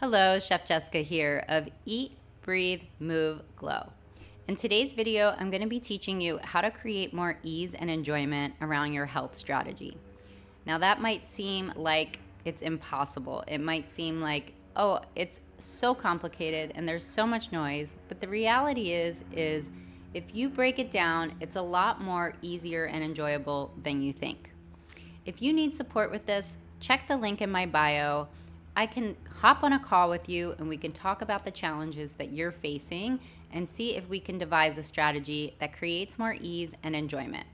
Hello, Chef Jessica here of Eat, Breathe, Move, Glow. In today's video, I'm going to be teaching you how to create more ease and enjoyment around your health strategy. Now, that might seem like it's impossible. It might seem like, oh, it's so complicated and there's so much noise. But the reality is if you break it down, it's a lot more easier and enjoyable than you think. If you need support with this, check the link in my bio. I can hop on a call with you and we can talk about the challenges that you're facing and see if we can devise a strategy that creates more ease and enjoyment.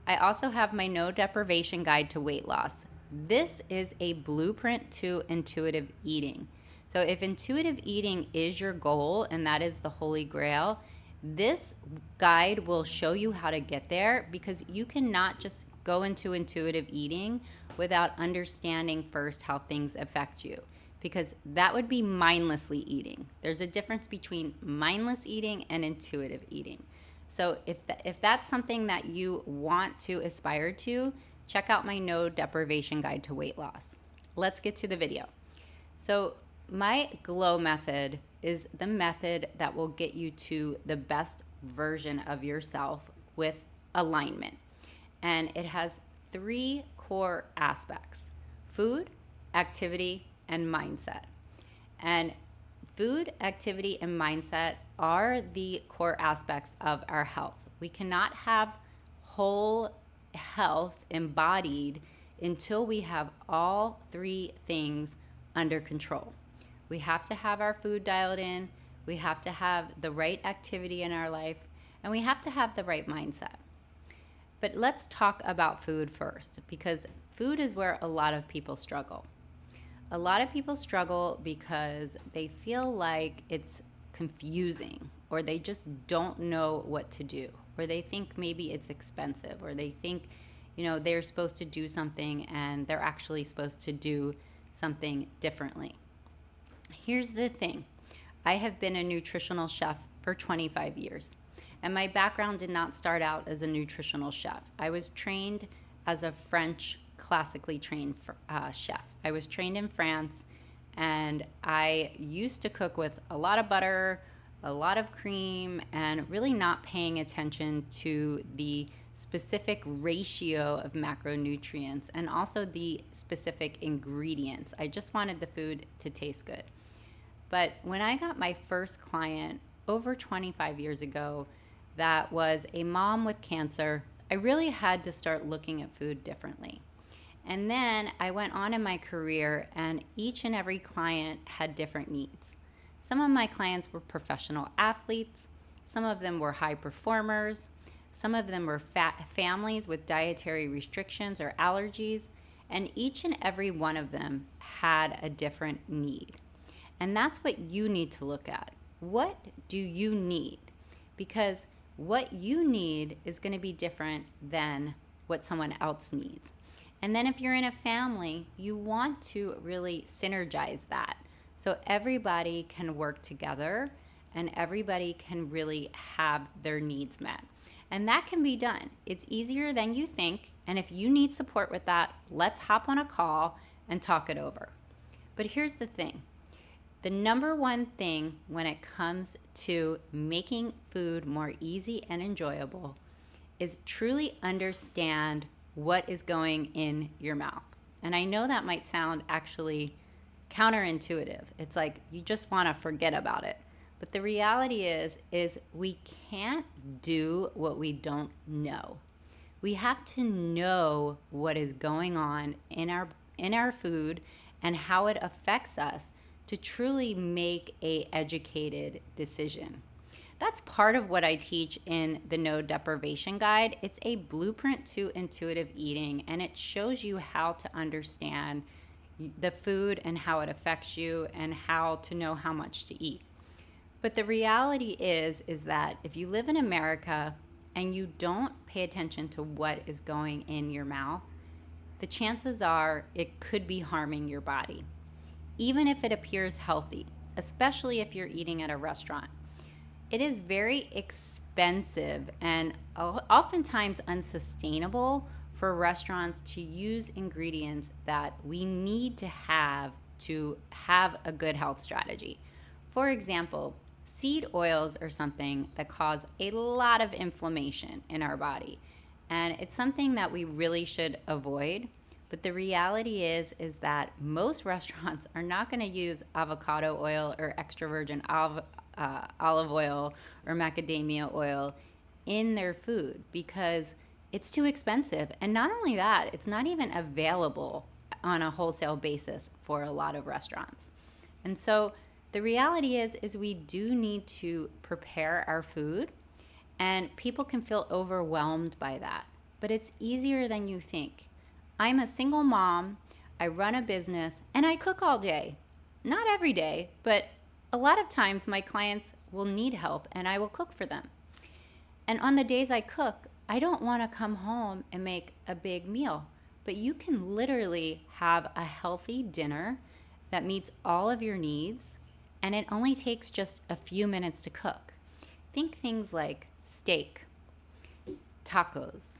I also have my no deprivation guide to weight loss. This is a blueprint to intuitive eating. So if intuitive eating is your goal and that is the holy grail, this guide will show you how to get there, because you cannot just go into intuitive eating without understanding first how things affect you, because that would be mindlessly eating. There's a difference between mindless eating and intuitive eating. So if that's something that you want to aspire to, check out my no deprivation guide to weight loss. Let's get to the video. So my glow method is the method that will get you to the best version of yourself with alignment. And it has three core aspects: food, activity, and mindset. And food, activity, and mindset are the core aspects of our health. We cannot have whole health embodied until we have all three things under control. We have to have our food dialed in, we have to have the right activity in our life, and we have to have the right mindset. But let's talk about food first, because food is where a lot of people struggle. A lot of people struggle because they feel like it's confusing, or they just don't know what to do, or they think maybe it's expensive, or they think, they're supposed to do something and they're actually supposed to do something differently. Here's the thing. I have been a nutritional chef for 25 years. And my background did not start out as a nutritional chef. I was trained as a French classically trained chef. I was trained in France, and I used to cook with a lot of butter, a lot of cream, and really not paying attention to the specific ratio of macronutrients and also the specific ingredients. I just wanted the food to taste good. But when I got my first client over 25 years ago, that was a mom with cancer, I really had to start looking at food differently. And then I went on in my career, and each and every client had different needs. Some of my clients were professional athletes, some of them were high performers, some of them were families with dietary restrictions or allergies, and each and every one of them had a different need. And that's what you need to look at. What do you need? Because what you need is going to be different than what someone else needs. And then if you're in a family, you want to really synergize that, so everybody can work together and everybody can really have their needs met. And that can be done. It's easier than you think. And if you need support with that, let's hop on a call and talk it over. But here's the thing. The number one thing when it comes to making food more easy and enjoyable is truly understand what is going in your mouth. And I know that might sound actually counterintuitive. It's like you just want to forget about it. But the reality is we can't do what we don't know. We have to know what is going on in our food and how it affects us to truly make an educated decision. That's part of what I teach in the No Deprivation Guide. It's a blueprint to intuitive eating, and it shows you how to understand the food and how it affects you and how to know how much to eat. But the reality is that if you live in America and you don't pay attention to what is going in your mouth, the chances are it could be harming your body, even if it appears healthy, especially if you're eating at a restaurant. It is very expensive and oftentimes unsustainable for restaurants to use ingredients that we need to have to have a good health strategy. For example, seed oils are something that cause a lot of inflammation in our body. And it's something that we really should avoid. But the reality is that most restaurants are not going to use avocado oil or extra virgin olive oil or macadamia oil in their food because it's too expensive. And not only that, it's not even available on a wholesale basis for a lot of restaurants. And so the reality is we do need to prepare our food, and people can feel overwhelmed by that. But it's easier than you think. I'm a single mom, I run a business, and I cook all day. Not every day, but a lot of times my clients will need help and I will cook for them. And on the days I cook, I don't want to come home and make a big meal. But you can literally have a healthy dinner that meets all of your needs, and it only takes just a few minutes to cook. Think things like steak, tacos,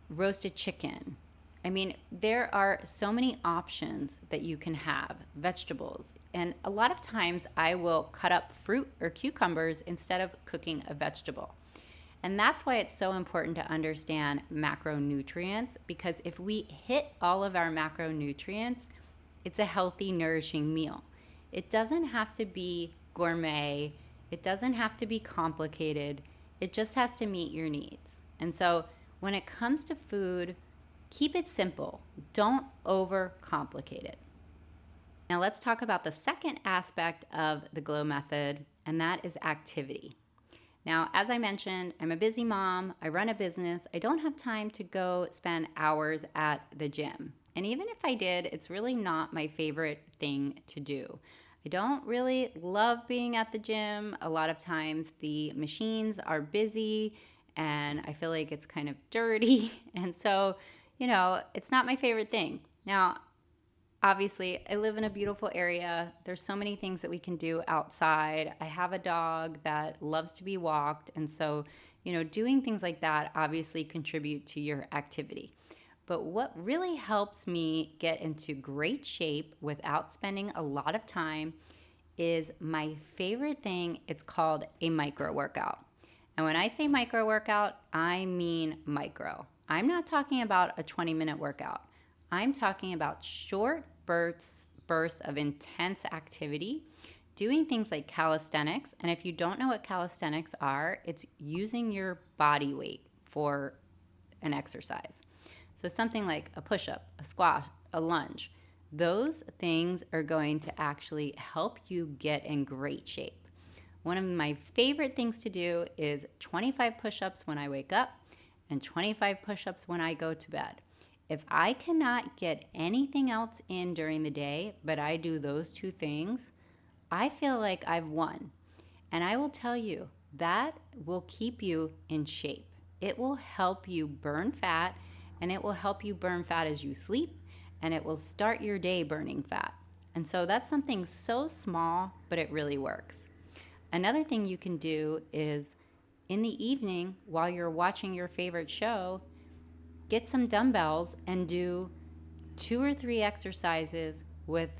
roasted chicken. I mean, there are so many options that you can have, vegetables. And a lot of times I will cut up fruit or cucumbers instead of cooking a vegetable. And that's why it's so important to understand macronutrients, because if we hit all of our macronutrients, it's a healthy, nourishing meal. It doesn't have to be gourmet. It doesn't have to be complicated. It just has to meet your needs. And so when it comes to food, keep it simple. Don't overcomplicate it. Now let's talk about the second aspect of the GLOW method, and that is activity. Now, as I mentioned, I'm a busy mom. I run a business. I don't have time to go spend hours at the gym. And even if I did, it's really not my favorite thing to do. I don't really love being at the gym. A lot of times the machines are busy and I feel like it's kind of dirty. And so, it's not my favorite thing. Now, obviously, I live in a beautiful area. There's so many things that we can do outside. I have a dog that loves to be walked. And so, doing things like that obviously contribute to your activity. But what really helps me get into great shape without spending a lot of time is my favorite thing. It's called a micro workout. And when I say micro workout, I mean micro. I'm not talking about a 20-minute workout. I'm talking about short bursts of intense activity, doing things like calisthenics. And if you don't know what calisthenics are, it's using your body weight for an exercise. So something like a push-up, a squat, a lunge, those things are going to actually help you get in great shape. One of my favorite things to do is 25 push-ups when I wake up and 25 push-ups when I go to bed. If I cannot get anything else in during the day, but I do those two things, I feel like I've won. And I will tell you, that will keep you in shape. It will help you burn fat, and it will help you burn fat as you sleep, and it will start your day burning fat. And so that's something so small, but it really works. Another thing you can do is in the evening while you're watching your favorite show, get some dumbbells and do 2 or 3 exercises with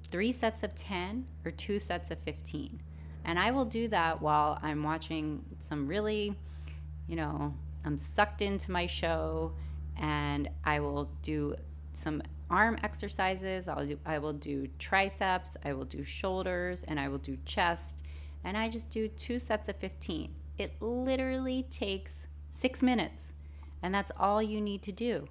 3 sets of 10 or 2 sets of 15. And I will do that while I'm watching some really, I'm sucked into my show, and I will do some arm exercises. I will do triceps, I will do shoulders, and I will do chest. And I just do 2 sets of 15. It literally takes 6 minutes. And that's all you need to do.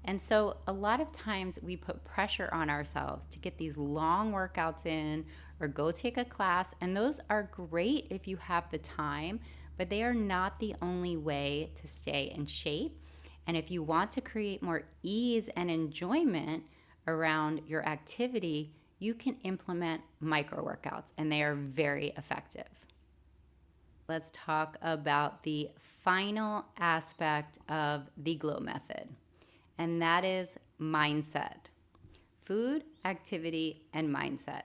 And so a lot of times we put pressure on ourselves to get these long workouts in or go take a class. And those are great if you have the time, but they are not the only way to stay in shape. And if you want to create more ease and enjoyment around your activity, you can implement micro workouts, and they are very effective. Let's talk about the final aspect of the GLOW method, and that is mindset. Food, activity, and mindset.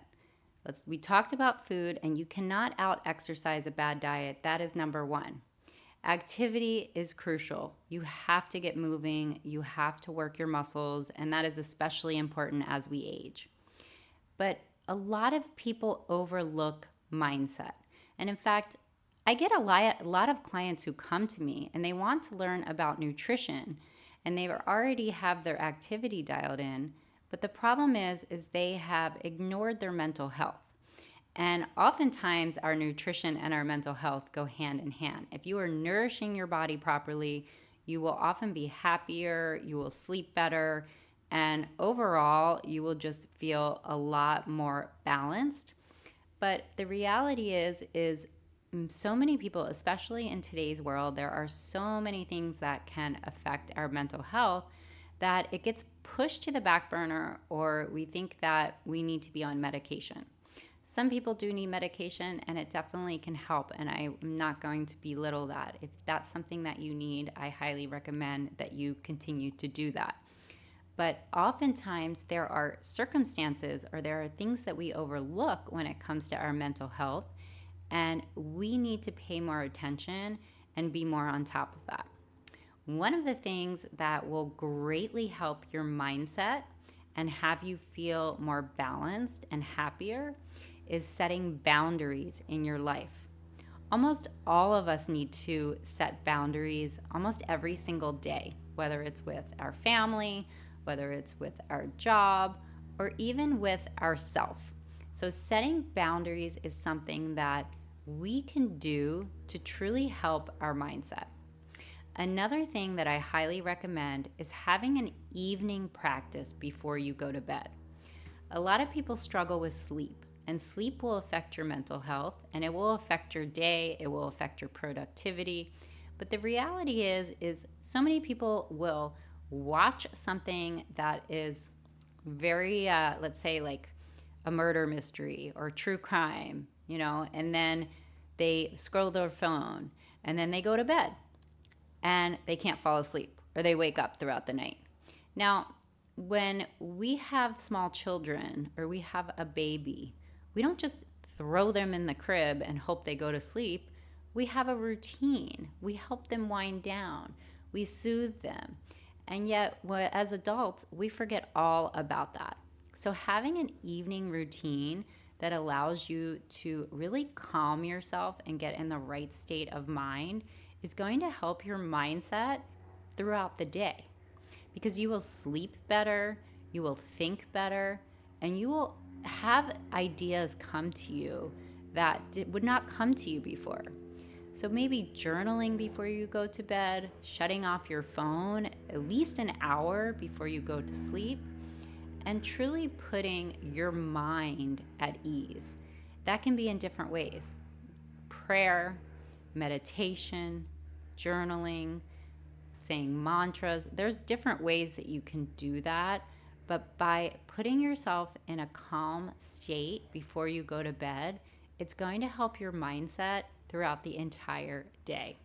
We talked about food, and you cannot out-exercise a bad diet. That is number one. Activity is crucial. You have to get moving, you have to work your muscles, and that is especially important as we age. But a lot of people overlook mindset. And in fact, I get a lot of clients who come to me and they want to learn about nutrition and they already have their activity dialed in, but the problem is they have ignored their mental health. And oftentimes, our nutrition and our mental health go hand in hand. If you are nourishing your body properly, you will often be happier, you will sleep better, and overall, you will just feel a lot more balanced. But the reality is so many people, especially in today's world, there are so many things that can affect our mental health that it gets pushed to the back burner, or we think that we need to be on medication. Some people do need medication and it definitely can help, and I'm not going to belittle that. If that's something that you need, I highly recommend that you continue to do that. But oftentimes there are circumstances or there are things that we overlook when it comes to our mental health, and we need to pay more attention and be more on top of that. One of the things that will greatly help your mindset and have you feel more balanced and happier is setting boundaries in your life. Almost all of us need to set boundaries almost every single day, whether it's with our family, whether it's with our job, or even with ourself. So setting boundaries is something that we can do to truly help our mindset. Another thing that I highly recommend is having an evening practice before you go to bed. A lot of people struggle with sleep, and sleep will affect your mental health and it will affect your day, it will affect your productivity. But the reality is so many people will watch something that is very let's say like a murder mystery or true crime, and then they scroll their phone and then they go to bed and they can't fall asleep or they wake up throughout the night. Now, when we have small children or we have a baby, we don't just throw them in the crib and hope they go to sleep. We have a routine. We help them wind down. We soothe them. And yet, as adults, we forget all about that. So, having an evening routine that allows you to really calm yourself and get in the right state of mind is going to help your mindset throughout the day, because you will sleep better, you will think better, and you will have ideas come to you that would not come to you before. So maybe journaling before you go to bed, shutting off your phone at least an hour before you go to sleep, and truly putting your mind at ease. That can be in different ways: prayer, meditation, journaling, saying mantras. There's different ways that you can do that, but by putting yourself in a calm state before you go to bed, it's going to help your mindset throughout the entire day.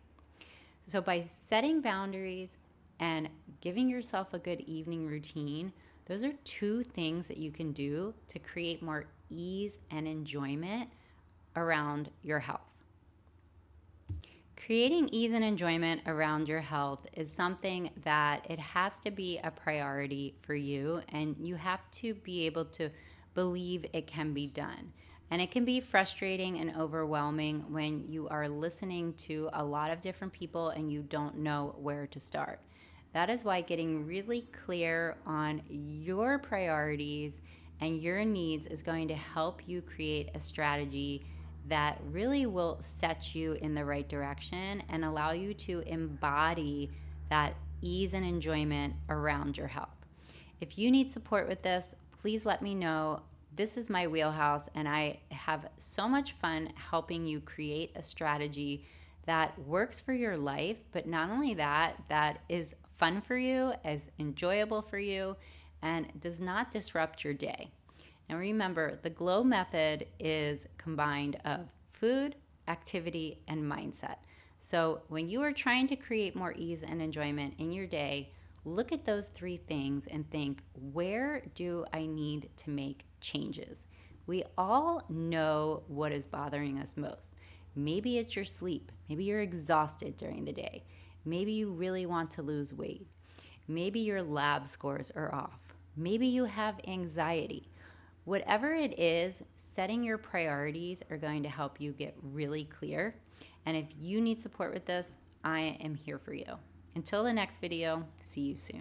So by setting boundaries and giving yourself a good evening routine, those are two things that you can do to create more ease and enjoyment around your health. Creating ease and enjoyment around your health is something that it has to be a priority for you, and you have to be able to believe it can be done. And it can be frustrating and overwhelming when you are listening to a lot of different people and you don't know where to start. That is why getting really clear on your priorities and your needs is going to help you create a strategy that really will set you in the right direction and allow you to embody that ease and enjoyment around your health. If you need support with this, please let me know. This is my wheelhouse, and I have so much fun helping you create a strategy that works for your life, but not only that, that is fun for you, is enjoyable for you, and does not disrupt your day. Now remember, the GLOW method is combined of food, activity, and mindset. So when you are trying to create more ease and enjoyment in your day, look at those three things and think, where do I need to make changes? We all know what is bothering us most. Maybe it's your sleep. Maybe you're exhausted during the day. Maybe you really want to lose weight. Maybe your lab scores are off. Maybe you have anxiety. Whatever it is, setting your priorities are going to help you get really clear. And if you need support with this, I am here for you. Until the next video, see you soon.